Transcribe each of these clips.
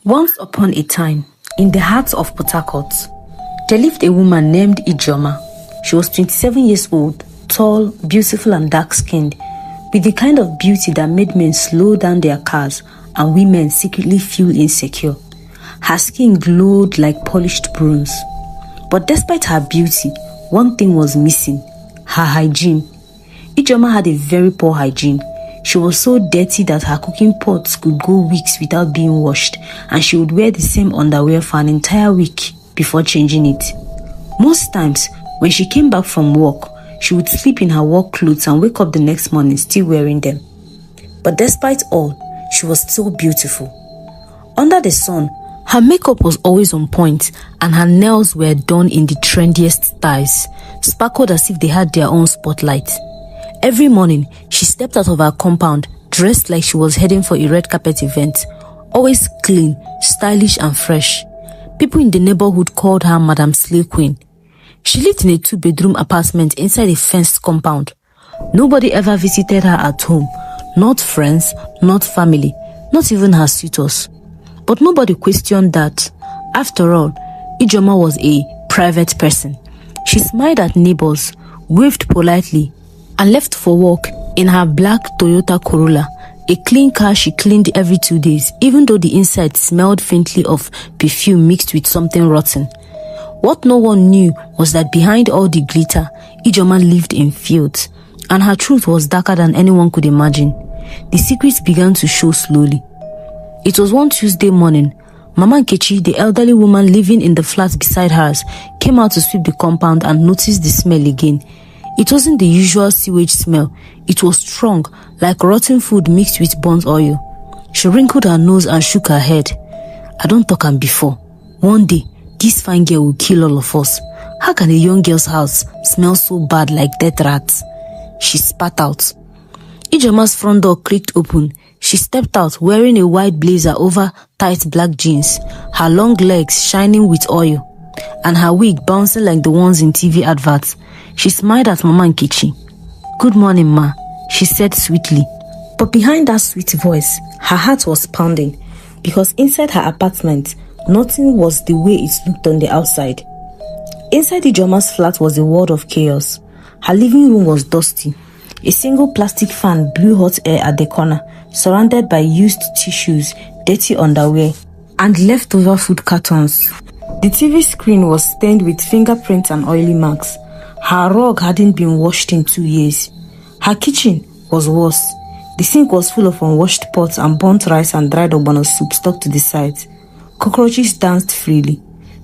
Once upon a time, in the heart of Port Harcourt, there lived a woman named Ijeoma. She was 27 years old, tall, beautiful and dark-skinned, with the kind of beauty that made men slow down their cars and women secretly feel insecure. Her skin glowed like polished bronze. But despite her beauty, one thing was missing: her hygiene. Ijeoma had a very poor hygiene. She was so dirty that her cooking pots could go weeks without being washed, and she would wear the same underwear for an entire week before changing it. Most times, when she came back from work, she would sleep in her work clothes and wake up the next morning still wearing them. But despite all, she was still beautiful. Under the sun, her makeup was always on point, and her nails were done in the trendiest styles, sparkled as if they had their own spotlight. Every morning, she stepped out of her compound, dressed like she was heading for a red carpet event, always clean, stylish and fresh. People in the neighborhood called her Madam Slay Queen. She lived in a 2-bedroom apartment inside a fenced compound. Nobody ever visited her at home, not friends, not family, not even her suitors. But nobody questioned that. After all, Ijeoma was a private person. She smiled at neighbors, waved politely, and left for work in her black Toyota Corolla, a clean car she cleaned every 2 days, even though the inside smelled faintly of perfume mixed with something rotten. What no one knew was that behind all the glitter, Ijeoma lived in fields, and her truth was darker than anyone could imagine. The secrets began to show slowly. It was one Tuesday morning. Mama Nkechi, the elderly woman living in the flat beside hers, came out to sweep the compound and noticed the smell again. It wasn't the usual sewage smell. It was strong, like rotten food mixed with burnt oil. She wrinkled her nose and shook her head. I don't talk am before. One day, this fine girl will kill all of us. How can a young girl's house smell so bad like dead rats? She spat out. Ijeoma's front door creaked open. She stepped out wearing a white blazer over tight black jeans, her long legs shining with oil, and her wig bouncing like the ones in TV adverts. She smiled at Mama Nkechi. "Good morning, ma," she said sweetly. But behind that sweet voice, her heart was pounding, because inside her apartment, nothing was the way it looked on the outside. Inside Ijeoma's flat was a world of chaos. Her living room was dusty. A single plastic fan blew hot air at the corner, surrounded by used tissues, dirty underwear, and leftover food cartons. The TV screen was stained with fingerprints and oily marks. Her rug hadn't been washed in 2 years. Her kitchen was worse. The sink was full of unwashed pots and burnt rice and dried ogbono soup stuck to the sides. Cockroaches danced freely.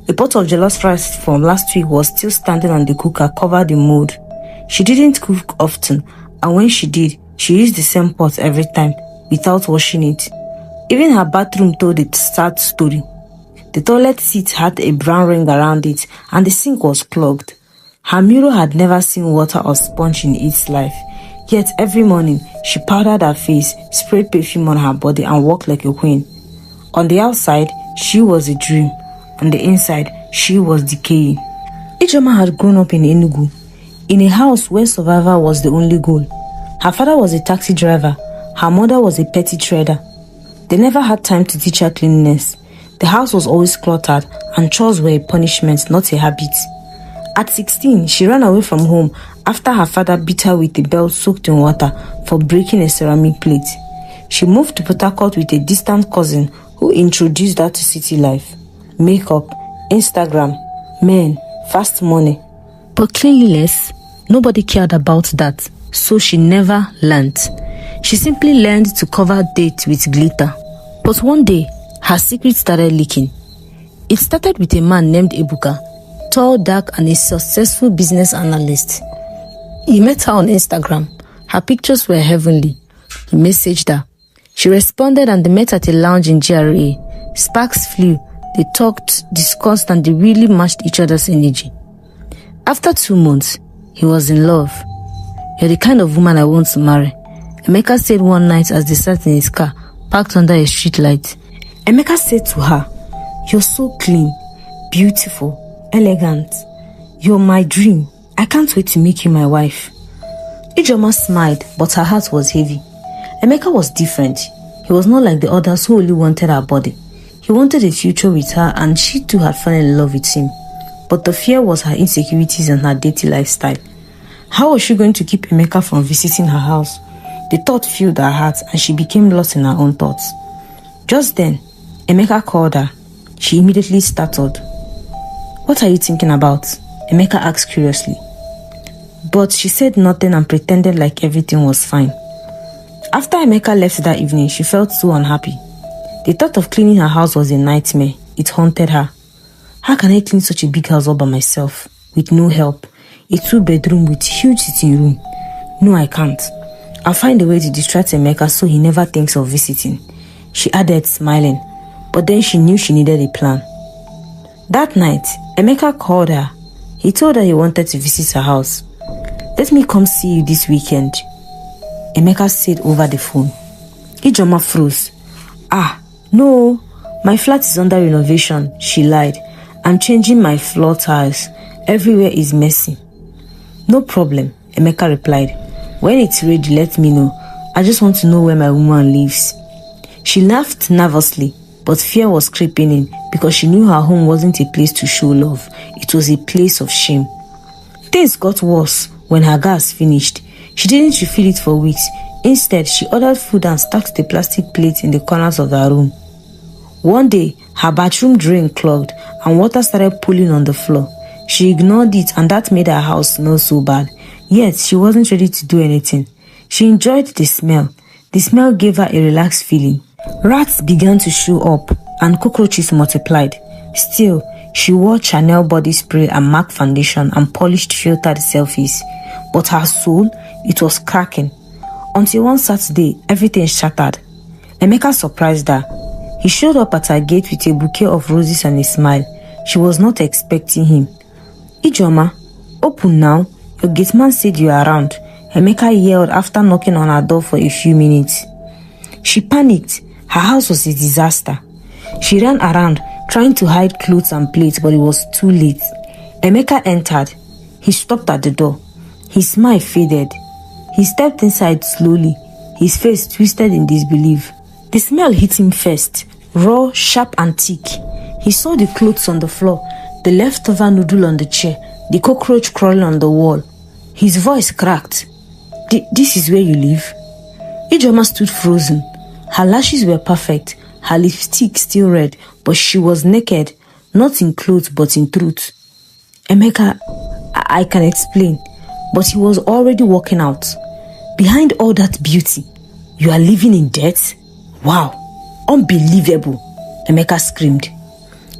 A pot of jollof rice from last week was still standing on the cooker, covered in mold. She didn't cook often, and when she did, she used the same pot every time, without washing it. Even her bathroom told a sad story. The toilet seat had a brown ring around it, and the sink was clogged. Her mirror had never seen water or sponge in its life. Yet every morning, she powdered her face, sprayed perfume on her body, and walked like a queen. On the outside, she was a dream. On the inside, she was decaying. Ijeoma had grown up in Enugu, in a house where survival was the only goal. Her father was a taxi driver. Her mother was a petty trader. They never had time to teach her cleanliness. The house was always cluttered, and chores were a punishment, not a habit. At 16, she ran away from home after her father beat her with a belt soaked in water for breaking a ceramic plate. She moved to Port Harcourt with a distant cousin who introduced her to city life. Makeup, Instagram, men, fast money. But cleanliness, nobody cared about that, so she never learned. She simply learned to cover dates with glitter. But one day, her secret started leaking. It started with a man named Ebuka, tall, dark, and a successful business analyst. He met her on Instagram. Her pictures were heavenly. He messaged her. She responded, and they met at a lounge in GRA. Sparks flew. They talked, discussed, and they really matched each other's energy. After 2 months, he was in love. "You're the kind of woman I want to marry," Emeka said one night as they sat in his car, parked under a street light. Emeka said to her, "You're so clean, beautiful, elegant. You're my dream. I can't wait to make you my wife." Ijeoma smiled, but her heart was heavy. Emeka was different. He was not like the others who only wanted her body. He wanted a future with her and she too had fallen in love with him. But the fear was her insecurities and her dirty lifestyle. How was she going to keep Emeka from visiting her house? The thought filled her heart and she became lost in her own thoughts. Just then, Emeka called her. She immediately startled. "What are you thinking about?" Emeka asked curiously. But she said nothing and pretended like everything was fine. After Emeka left that evening, she felt so unhappy. The thought of cleaning her house was a nightmare. It haunted her. How can I clean such a big house all by myself, with no help? A 2-bedroom with huge sitting room. No, I can't. I'll find a way to distract Emeka so he never thinks of visiting, she added, smiling. But then she knew she needed a plan. That night, Emeka called her. He told her he wanted to visit her house. "Let me come see you this weekend," Emeka said over the phone. Ijeoma froze. No, my flat is under renovation," she lied. "I'm changing my floor tiles. Everywhere is messy." "No problem," Emeka replied. "When it's ready, let me know. I just want to know where my woman lives." She laughed nervously, but fear was creeping in because she knew her home wasn't a place to show love. It was a place of shame. Things got worse when her gas finished. She didn't refill it for weeks. Instead, she ordered food and stacked the plastic plates in the corners of her room. One day, her bathroom drain clogged and water started pooling on the floor. She ignored it and that made her house smell so bad. Yet, she wasn't ready to do anything. She enjoyed the smell. The smell gave her a relaxed feeling. Rats began to show up and cockroaches multiplied. Still, she wore Chanel body spray and MAC foundation and polished filtered selfies. But her soul, it was cracking. Until one Saturday, everything shattered. Emeka surprised her. He showed up at her gate with a bouquet of roses and a smile. She was not expecting him. "Ijeoma, open now. Your gate man said you are around," Emeka yelled after knocking on her door for a few minutes. She panicked. Her house was a disaster. She ran around, trying to hide clothes and plates, but it was too late. Emeka entered. He stopped at the door. His smile faded. He stepped inside slowly, his face twisted in disbelief. The smell hit him first, raw, sharp and thick. He saw the clothes on the floor, the leftover noodle on the chair, the cockroach crawling on the wall. His voice cracked. "This is where you live?" Ijeoma stood frozen. Her lashes were perfect, her lipstick still red, but she was naked, not in clothes but in truth. "Emeka, I can explain," but he was already walking out. "Behind all that beauty, you are living in debt? Wow, unbelievable," Emeka screamed.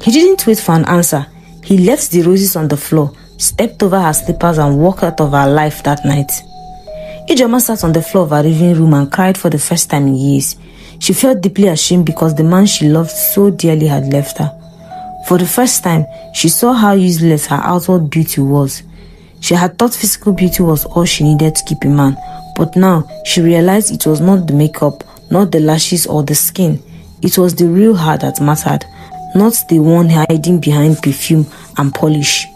He didn't wait for an answer. He left the roses on the floor, stepped over her slippers and walked out of her life that night. Ijeoma sat on the floor of her living room and cried for the first time in years. She felt deeply ashamed because the man she loved so dearly had left her. For the first time, she saw how useless her outward beauty was. She had thought physical beauty was all she needed to keep a man, but now she realized it was not the makeup, not the lashes or the skin. It was the real her that mattered, not the one hiding behind perfume and polish.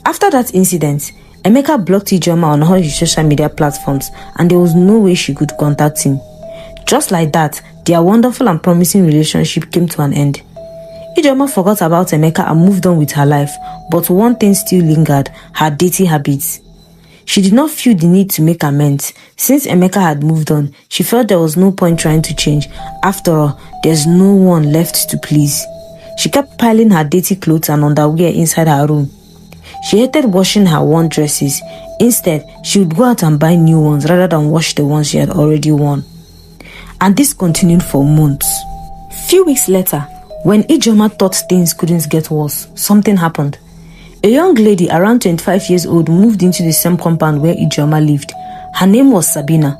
After that incident, Emeka blocked Ijeoma on all his social media platforms and there was no way she could contact him. Just like that, their wonderful and promising relationship came to an end. Ijeoma forgot about Emeka and moved on with her life, but one thing still lingered, her dating habits. She did not feel the need to make amends. Since Emeka had moved on, she felt there was no point trying to change. After all, there's no one left to please. She kept piling her dirty clothes and underwear inside her room. She hated washing her worn dresses. Instead, she would go out and buy new ones rather than wash the ones she had already worn. And this continued for months. Few weeks later, when Ijeoma thought things couldn't get worse, something happened. A young lady around 25 years old moved into the same compound where Ijeoma lived. Her name was Sabina.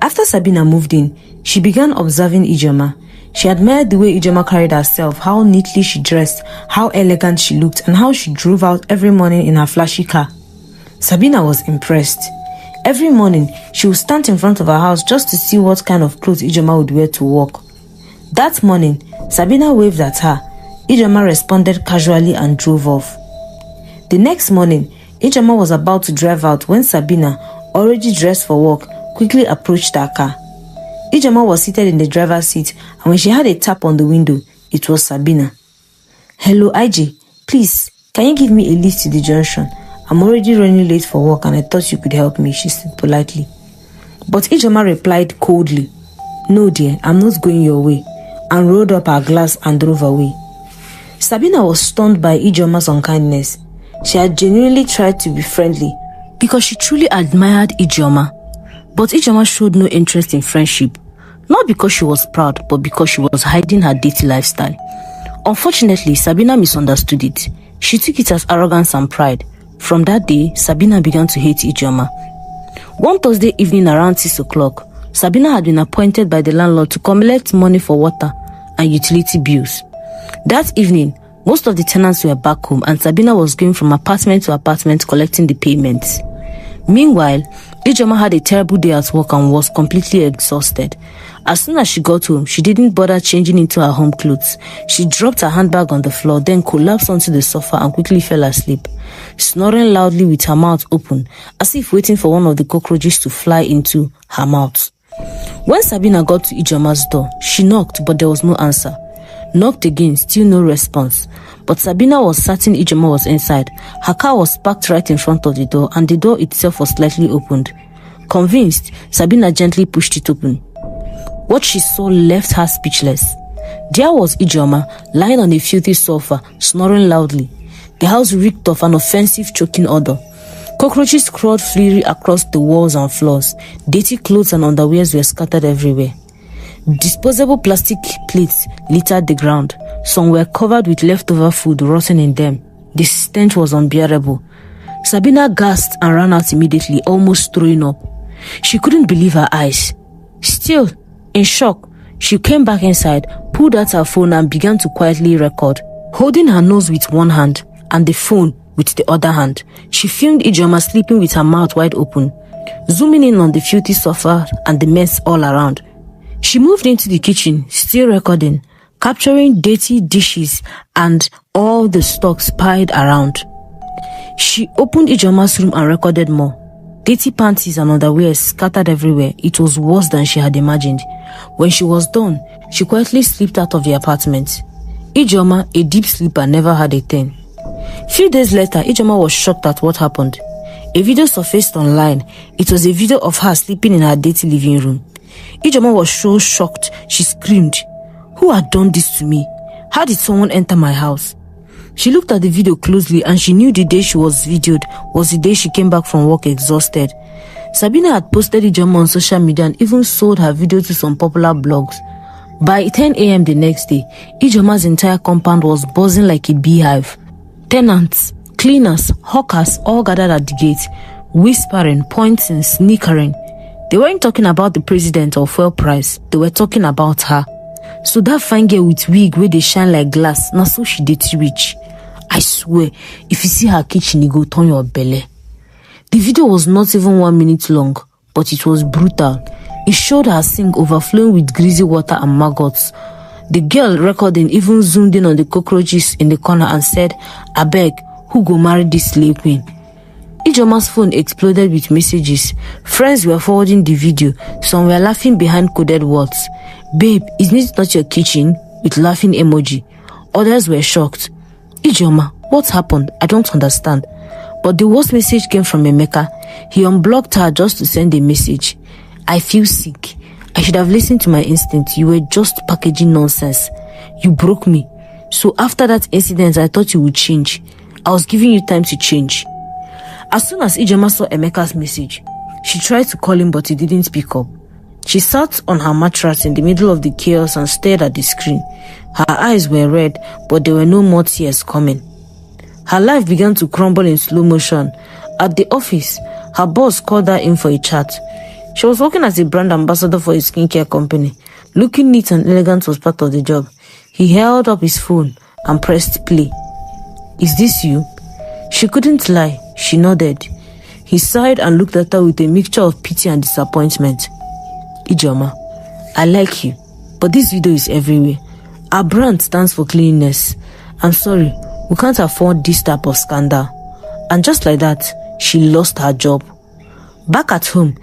After Sabina moved in, she began observing Ijeoma. She admired the way Ijeoma carried herself, how neatly she dressed, how elegant she looked, and how she drove out every morning in her flashy car. Sabina was impressed. Every morning, she would stand in front of her house just to see what kind of clothes Ijeoma would wear to work. That morning, Sabina waved at her. Ijeoma responded casually and drove off. The next morning, Ijeoma was about to drive out when Sabina, already dressed for work, quickly approached her car. Ijeoma was seated in the driver's seat, and when she had a tap on the window, It was Sabina. "Hello, IJ. Please, can you give me a lift to the junction? I'm already running late for work and I thought you could help me," she said politely. But Ijeoma replied coldly, "No dear, I'm not going your way," and rolled up her glass and drove away. Sabina was stunned by Ijeoma's unkindness. She had genuinely tried to be friendly because she truly admired Ijeoma. But Ijeoma showed no interest in friendship, not because she was proud, but because she was hiding her dirty lifestyle. Unfortunately, Sabina misunderstood it. She took it as arrogance and pride. From that day, Sabina began to hate Ijeoma. One Thursday evening around 6 o'clock, Sabina had been appointed by the landlord to collect money for water and utility bills. That evening, most of the tenants were back home and Sabina was going from apartment to apartment collecting the payments. Meanwhile, Ijeoma had a terrible day at work and was completely exhausted. As soon as she got home, she didn't bother changing into her home clothes. She dropped her handbag on the floor, then collapsed onto the sofa and quickly fell asleep, snoring loudly with her mouth open, as if waiting for one of the cockroaches to fly into her mouth. When Sabina got to Ijeoma's door, she knocked, but there was no answer. Knocked again, still no response. But Sabina was certain Ijeoma was inside. Her car was parked right in front of the door and the door itself was slightly opened. Convinced, Sabina gently pushed it open. What she saw left her speechless. There was Ijeoma lying on a filthy sofa, snoring loudly. The house reeked of an offensive choking odor. Cockroaches crawled freely across the walls and floors. Dirty clothes and underwears were scattered everywhere. Disposable plastic plates littered the ground. Some were covered with leftover food rotting in them. The stench was unbearable. Sabina gasped and ran out immediately, almost throwing up. She couldn't believe her eyes. Still, in shock, she came back inside, pulled out her phone and began to quietly record. Holding her nose with one hand and the phone with the other hand, she filmed Ijeoma sleeping with her mouth wide open, zooming in on the filthy sofa and the mess all around. She moved into the kitchen, still recording, capturing dirty dishes and all the stocks piled around. She opened Ijeoma's room and recorded more. Dirty panties and underwear scattered everywhere. It was worse than she had imagined. When she was done, she quietly slipped out of the apartment. Ijeoma, a deep sleeper, never had a thing. Few days later, Ijeoma was shocked at what happened. A video surfaced online. It was a video of her sleeping in her dirty living room. Ijeoma was so shocked, she screamed, "Who had done this to me? How did someone enter my house?" She looked at the video closely and she knew the day she was videoed was the day she came back from work exhausted. Sabina had posted Ijeoma on social media and even sold her video to some popular blogs. By 10 a.m. the next day, Ijeoma's entire compound was buzzing like a beehive. Tenants, cleaners, hawkers all gathered at the gate, whispering, pointing, snickering. They weren't talking about the president or fuel price, they were talking about her. So that fine girl with wig where they shine like glass, now so she dirty rich. I swear, if you see her kitchen, you go turn your belly. The video was not even 1 minute long, but it was brutal. It showed her sink overflowing with greasy water and maggots. The girl recording even zoomed in on the cockroaches in the corner and said, "Abeg, who go marry this slave queen?" Ijeoma's phone exploded with messages. Friends were forwarding the video. Some were laughing behind coded words. "Babe, isn't it not your kitchen?" with laughing emoji. Others were shocked. "Ijeoma, what happened? I don't understand." But the worst message came from Emeka. He unblocked her just to send a message. "I feel sick. I should have listened to my instinct. You were just packaging nonsense. You broke me. So after that incident, I thought you would change. I was giving you time to change." As soon as Ijeoma saw Emeka's message, she tried to call him but he didn't pick up. She sat on her mattress in the middle of the chaos and stared at the screen. Her eyes were red, but there were no more tears coming. Her life began to crumble in slow motion. At the office, her boss called her in for a chat. She was working as a brand ambassador for a skincare company. Looking neat and elegant was part of the job. He held up his phone and pressed play. "Is this you?" She couldn't lie. She nodded. He sighed and looked at her with a mixture of pity and disappointment. "Ijeoma, I like you, but this video is everywhere. Our brand stands for cleanliness. I'm sorry, we can't afford this type of scandal." And just like that, she lost her job. Back at home,